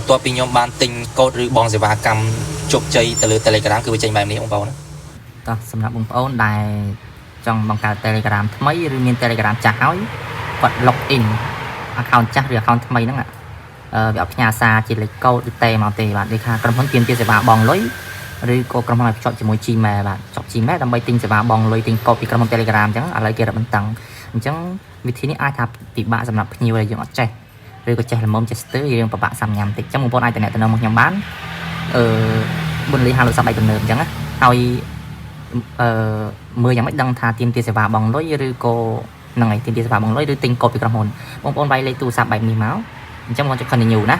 ตัวปีnhom ban tinh code ឬបងសេវាកម្មជោគជ័យទៅលើ Telegram គឺវាចេញបែបនេះបងប្អូនតោះសម្រាប់បងប្អូនដែលចង់បង្កើត Telegram ថ្មីឬមាន Telegram ចាស់ហើយគាត់ log in account ចាស់ឬ account ថ្មីហ្នឹងវាអត់ផ្ញើសារជាលេខកូដឬទេមកទេបាទដូចថាក្រុមហ៊ុនទាមទារសេវាបងលុយឬក៏ក្រុមហ៊ុនឲ្យភ្ជាប់ជាមួយ Gmail បាទភ្ជាប់ Gmail ដើម្បីទិញសេវាបងលុយទិញកូដពីក្រុមហ៊ុន Telegram អញ្ចឹងឥឡូវគេរឹតបន្តឹងអញ្ចឹងវិធីនេះអាចថាពិបាកសម្រាប់ភ្ញៀវដែលយើងអត់ចេះឬក៏ចេះល្មមចេះស្ទើរយើងពិបាកសាំញ៉ាំតិចអញ្ចឹងបងប្អូនអាចតំណែងមកខ្ញុំបានបុនលីហាលោកសាប់ដៃទំនើបអញ្ចឹងណាហើយមើលយ៉ាងម៉េចដឹងថាទាមទារសេវាបងលុយឬក៏ហ្នឹងហើយទាមទារសេវាបងលុយឬទិញកូដពីក្រុមហ៊ុនបងប្អូនវាយលេខទូរស័ព្ទបែបនេះមកអញ្ចឹងបងប្អូនចុច continue ណា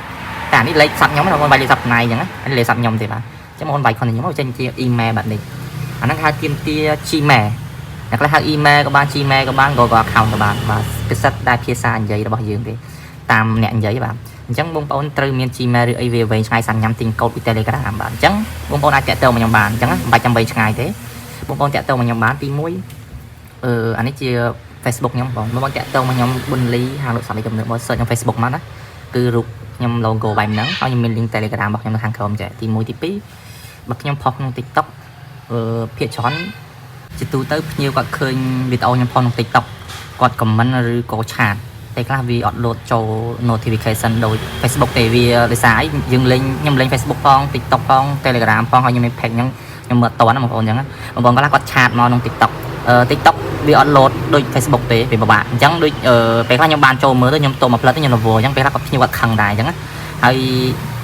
តែនេះលេខសាប់ខ្ញុំបងប្អូនវាយលេខសាប់ផ្នែកអញ្ចឹងណាលេខសាប់ខ្ញុំទេបាទអញ្ចឹងបងប្អូនវាយ continue មកចេញជា email បែបនេះអាហ្នឹងហៅទាមទារ Gmail អ្នកខ្លះហៅ email ក៏បាន Gmail ក៏បាន Google account ក៏បានបាទពិសិដ្ឋតែភាសានិយាយរបស់យើងទេតាមអ្នកនិយាយបាទអញ្ចឹងបងប្អូនត្រូវមាន Gmail ឬអីវាវែងឆ្ងាយសាំញ៉ាំទិញកូដពី Telegram បាទអញ្ចឹងបងប្អូនអាចតាក់ទងមកខ្ញុំបានអញ្ចឹងមិនបាច់ចាំបីឆ្ងាយទេបងប្អូនតាក់ទងមកខ្ញុំបានទី1អានេះជា Facebook ខ្ញុំបងប្អូនតាក់ទងមកខ្ញុំប៊ុនលីហាងលោកសាមីទំនើបមក search ក្នុង Facebook មកណាគឺរូបខ្ញុំ logo បែបហ្នឹងហើយខ្ញុំមាន link Telegram របស់ខ្ញុំនៅខាងក្រោមចែកទី1ទី2បើខ្ញុំផុសក្នុង TikTok ភាគច្រើនជាទូទៅភ្ញៀវគាត់ឃើញវីដេអូខ្ញុំផុសក្នុង TikTok គាត់ comment ឬក៏ឆាតតែខ្លះវាអត់លោតចូល notification ដោយ Facebook ទេវាដោយសារអីយើងលេងខ្ញុំលេង Facebook ផង TikTok ផង Telegram ផងហើយខ្ញុំមាន page ហ្នឹងខ្ញុំមើលអត់តាន់បងប្អូនអញ្ចឹងបងប្អូនខ្លះគាត់ឆាតមកក្នុង TikTok TikTok វាអត់លោតដូច Facebook ទេវាពិបាកអញ្ចឹងដូចពេលខ្លះខ្ញុំបានចូលមើលទៅខ្ញុំទៅមកផ្លិតខ្ញុំរវល់អញ្ចឹងពេលខ្លះគាត់ភ្ញៀវគាត់ខឹងដែរអញ្ចឹងហើយ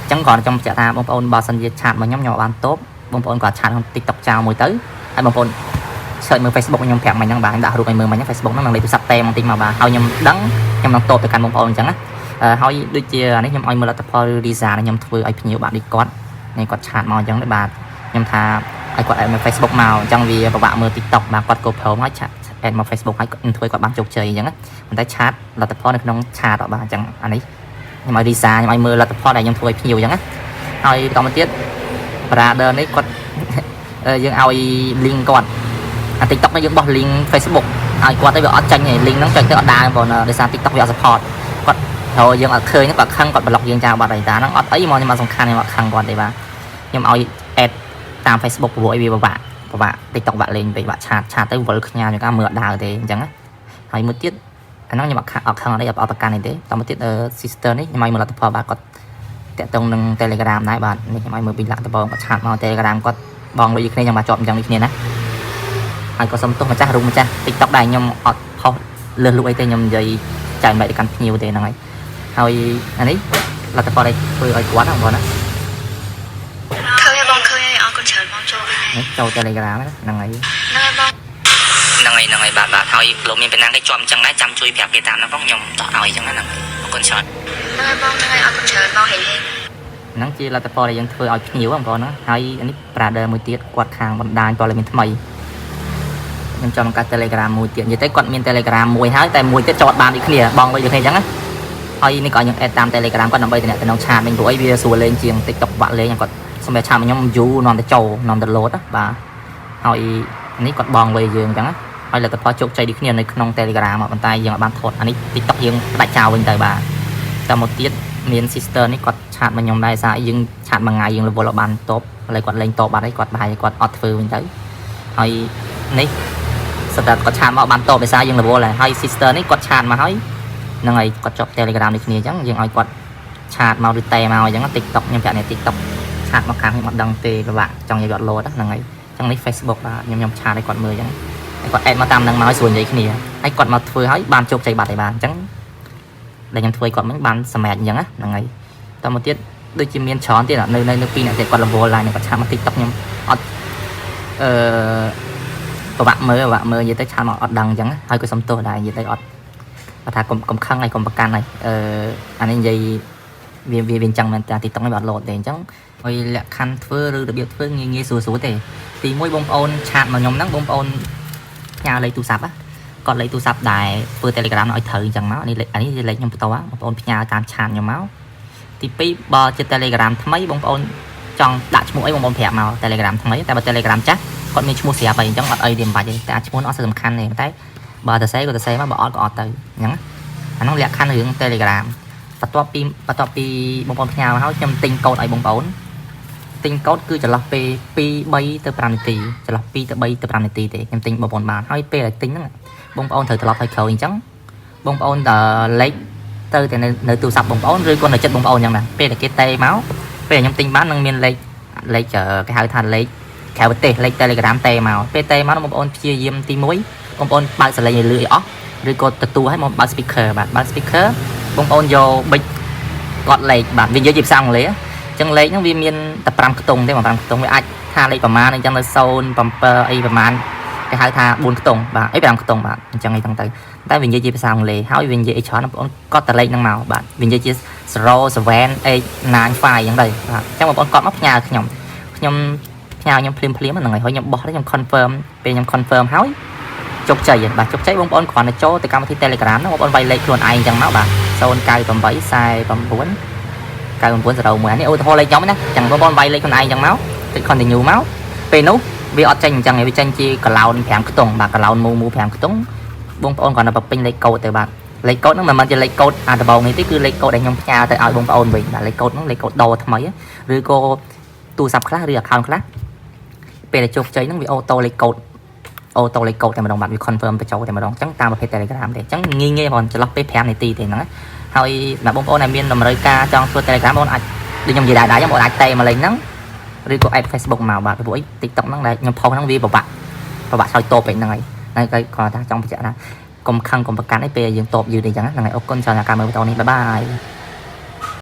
អញ្ចឹងគាត់ចង់បញ្ជាក់ថាបងប្អូនបើសិនជាឆាតមកខ្ញុំបានតបបងប្អូនគាត់ឆាតក្នុង TikTok ចោលមួយទៅហើយបងប្អូន search មើល Facebook ខ្ញុំប្រាប់មិញហ្នឹងបាទដាក់រូបឲ្យមើលមិញហ្នឹង Facebook ហ្នឹងនឹងលេខទូរស័ព្ទតែមកតិចមកបាទហើយខ្ញុំដឹងខ្ញុំនឹងតបទៅកាន់បងប្អូនអញ្ចឹងណាហើយដូចជានេះខ្ញុំឲ្យមើលលទ្ធផល design ខ្ញុំធ្វើឲ្យភ្ញៀវបាទដូចគាត់នេះគាត់ឆាតមកអញ្ចឹងដែរបាទខ្ញុំថាឲ្យគាត់ add មក Facebook មកអញ្ចឹងវាពិបាកមើល TikTok បាទគាត់ GoPro មកឆាត add មក Facebook ឲ្យធ្វើគាត់បានជោគជ័យអញ្ចឹងណាប៉ុន្តែឆាតលទ្ធផលនៅក្នុងឆាតបាទអញ្ចឹងអានេះខ្ញុំឲ្យ design ខ្ញុំឲ្យមើលលទ្ធផលដែលខ្ញុំធ្វើឲ្យភ្ញៀវអញ្ចឹងណាហើយបន្តមកទៀត brother នេះគាត់យើងឲ្យ link គាត់អា TikTok នេះយើងបោះ link Facebook ឲ្យគាត់ទៅវាអត់ចាញ់ទេ link ហ្នឹងចុចទៅអត់ដើរបងដោយសារ TikTok វាអត់ support គាត់ហើយយើងអត់ឃើញគាត់ខឹងគាត់ block យើងចោលបាត់ហើយតាហ្នឹងអត់អីមកខ្ញុំអត់សំខាន់ខ្ញុំអត់ខឹងគាត់ទេបាទខ្ញុំឲ្យ add តាម Facebook ព្រោះអីវាពិបាក TikTok បាក់លេងពេកបាក់ឆាតទៅវិលខ្ញាខ្ញុំមើលអត់ដើរទេអញ្ចឹងណាហើយមួយទៀតអាហ្នឹងខ្ញុំអត់ខឹងអត់ប្រកាន់ទេតមកទៀត sister នេះខ្ញុំឲ្យមើលលទ្ធផលបាទគាត់តាក់ទងនឹង Telegram ដែរបាទនេះខ្ញុំឲ្យមើលពីលទ្ធផលគាត់ឆាតមក Telegram គាត់បងលុយគ្នាខ្ញុំមកជាប់អញ្ចឹងនេះគ្នាណាហើយក៏សុំទោសម្ចាស់រូបម្ចាស់ TikTok ដែរខ្ញុំអត់ផុសលើសលុបអីទេខ្ញុំនិយាយចែកបែបទៅកាន់ភ្ញៀវទេហ្នឹងហើយអានេះលទ្ធផលឲ្យធ្វើឲ្យគាត់ហ្នឹងបងណាឃើញបងឃើញអរគុណច្រើនបងចូលនេះចូល Telegram ហ្នឹងហើយហ្នឹងហើយបងបាទហើយលោកមានបណ្ណាគេជាប់អញ្ចឹងដែរចាំជួយប្រាប់គេតាមហ្នឹងផងខ្ញុំតោះឲ្យអញ្ចឹងហ្នឹងអរគុណច្រើនហ្នឹងហើយអរគុណច្រើនបងហេហ្នឹងជាលទ្ធផលដែលយើងធ្វើឲ្យភ្ញៀវបងប្អូនណាហើយនេះ brother មួយទៀតគាត់ខាងបណ្ដាញព័ត៌មានថ្មីខ្ញុំចង់បង្កើត Telegram មួយទៀតនិយាយទៅគាត់មាន Telegram មួយហើយតែមួយទៀតចតបានដូចគ្នាបងដូចគ្នាអញ្ចឹងណាហើយនេះក៏យើង add តាម Telegram គាត់ដើម្បីតំណតំណងឆាតវិញព្រោះអីវាស្រួលលេងជាង TikTok បាក់លេងគាត់សម្រាប់ឆាតខ្ញុំយូរនាំទៅចូលនាំទៅ load បាទហើយនេះគាត់បងលុយយើងអញ្ចឹងណាហើយលទ្ធផលជោគជ័យដូចគ្នានៅក្នុង Telegram ប៉ុន្តែយើងអត់បានថតអានេះ TikTok យើងផ្ដាច់ចោលវិញទៅបាទតែមកទៀតមាន sister នេះគាត់ឆាតមកខ្ញុំដែរសារយើងឆាតមួយថ្ងៃយើងរវល់បានតបឥឡូវគាត់លេងតបបាត់ហើយគាត់ប្រហែលគាត់អត់ធ្វើវិញទៅហើយនេះសិតតែគាត់ឆាតមកបានតបដោយសារយើងរវល់ហើយ sister នេះគាត់ឆាតមកហើយហ្នឹងហើយគាត់ជាប់ Telegram ដូចគ្នាអញ្ចឹងយើងឲ្យគាត់ឆាតមកឬតែមកអញ្ចឹង TikTok ខ្ញុំប្រាប់អ្នក TikTok ឆាតមកខាងខ្ញុំអត់ដឹងទេពិបាកចង់យកអត់លោតហ្នឹងហើយអញ្ចឹងនេះ Facebook បាទខ្ញុំឆាតឲ្យគាត់មើលអញ្ចឹងគាត់ add មកតាមហ្នឹងមកឲ្យស្រួលនិយាយគ្នាហើយគាត់មកធ្វើឲ្យបានជោគជ័យបាត់ហើយបាទអញ្ចឹងដែលខ្ញុំធ្វើឲ្យគាត់មិញបានសម្រេចអញ្ចឹងហ្នឹងហើយតមកទៀតដូចជាមានច្រើនទៀតនៅពីអ្នកទៀតគាត់រវល់ឡើងគាត់ឆាតមក TikTok ខ្ញុំអត់ពិបាកមើលនិយាយទៅឆាតមកអត់ដឹងអញ្ចឹងហើយក៏សុំទោសដែរនិយាយទៅអត់គាត់ថាកុំខឹងហើយកុំប្រកាន់ហើយអានេះនិយាយវាអញ្ចឹងមែនតា TikTok នេះអត់លោតទេអញ្ចឹងហើយលក្ខខណ្ឌធ្វើឬរបៀបធ្វើងាយស្រួលទេទី1បងប្អូនឆាតមកខ្ញុំហ្នឹងបងប្អូនផ្ញើលេខទូរស័ព្ទគាត់លេខទូរស័ព្ទដែរធ្វើ Telegram ឲ្យត្រូវអញ្ចឹងមកនេះលេខខ្ញុំបន្តបងប្អូនផ្ញើតាមឆាតខ្ញុំមកទី2បើជា Telegram ថ្មីបងប្អូនចង់ដាក់ឈ្មោះអីបងប្អូនប្រាប់មក Telegram ថ្មីតែបើ Telegram ចាស់គាត់មានឈ្មោះស្រាប់ហើយអញ្ចឹងអត់អីទេមិនបាច់ទេតែឈ្មោះអត់សំខាន់ទេតែបើទៅសេក៏ទៅសេមកបើអត់ក៏អត់ទៅអញ្ចឹងអានោះលក្ខខណ្ឌរឿង Telegram បន្ទាប់ពីបងប្អូនផ្ញើមកហើយខ្ញុំទិញកូដឲ្យបងប្អូនទិញកូដគឺចន្លោះពេល2 3ទៅ5នាទីចន្លោះ2ទៅ3ទៅ5នាទីទេខ្ញុំទិញបងប្អូនបានហើយពេលដែលទិញហ្នឹងបងប្អូនត្រូវត្រឡប់ឲ្យក្រោយអញ្ចឹងបងប្អូនលេខទៅតែនៅទូរស័ព្ទបងប្អូនឬក៏នៅចិត្តបងប្អូនអញ្ចឹងណាពេលដែលគេតេមកពេលខ្ញុំទិញបាននឹងមានលេខគេហៅថាលេខក្រៅប្រទេសលេខ Telegram តេមកពេលតេមកបងប្អូនព្យាយាមទី1បងប្អូនបើកសលេងឲ្យលឺឲ្យអស់ឬក៏ទទួលឲ្យមកបើក speaker បាទបើក speaker បងប្អូនយកប៊ិចគាត់លេខបាទវានិយាយជាភាសាអង់គ្លេសអញ្ចឹងលេខហ្នឹងវាមានតែ5ខ្ទង់ទេ5ខ្ទង់វាអាចថាលេខប្រមាណអញ្ចឹងទៅ0 7អីប្រមាណគេហៅថា4ខ្ទង់បាទអី5ខ្ទង់បាទអញ្ចឹងអីហ្នឹងទៅតែវានិយាយជាភាសាអង់គ្លេសហើយវានិយាយអីច្រើនបងប្អូនកត់តែលេខហ្នឹងមកបាទវានិយាយជា0 7 8 9 5អញ្ចឹងទៅបាទអញ្ចឹងបងប្អូនកត់មកផ្ញើខ្ញុំផ្ញើខ្ញុំភ្លាមហ្នឹងហើយខ្ញុំបោះទៅខ្ញុំ confirm ពេលខ្ញុំ confirm ហើយជោគជ័យបាទជោគជ័យបងប្អូនគ្រាន់តែចូលទៅកម្មវិធី Telegram ហ្នឹងបងប្អូនវាយលេខខ្លួនឯងអញ្ចឹងមកបាទ098 49 នេះឧទាហរណ៍លេខខ្ញុំណាអញ្ចឹងបងប្អូនវាយលេខខ្លួនឯងអញ្ចឹងមកតិច continue មកពេលនោះវាអត់ចេញអញ្ចឹងវាចេញជាកឡោន5ខ្ទង់បាទកឡោនមូ5ខ្ទង់បងប្អូនគ្រាន់តែបំពេញលេខកូដទៅបាទលេខកូដហ្នឹងមិនមែនជាលេខកូដដំបូងនេះទេគឺលេខកូដដែលខ្ញុំផ្ញើទៅឲ្យបងប្អូនវិញបាទលេខកូដហ្នឹងលេខកូដដោថ្មីឬក៏ទូរស័ព្ទខ្លះឬ account ខ្លះពេលដែលជោគជ័យហ្នឹងវាអូតូលេខកូដតែម្ដងបាទវា confirm ទៅចូលតែម្ដងអញ្ចឹងតាមប្រភេទ Telegram ទេអញ្ចឹងងាយបងចន្លោះពេល5នាទីទេហ្នឹងហើយបាទបងប្អូនដែលមានតម្រូវការចង់ធ្វើ Telegram បងប្អូនអាចដូចខ្ញុំនិយាយដែរបងប្អូនអាចតេមកលេខហ្នឹងឬក៏ add Facebook មកបាទព្រោះអី TikTok ហ្នឹងដែលខ្ញុំផុសហ្នឹងវាពិបាកឆ្លើយតបពេកហ្នឹងហើយគាត់ថាចង់បញ្ជាក់ថាកុំខឹងកុំប្រកាន់អីពេលយើងតបយឺតអីចឹងហ្នឹងហើយអរគុណច្រើនដល់ការមើលវីដេអូនេះបាយបាយ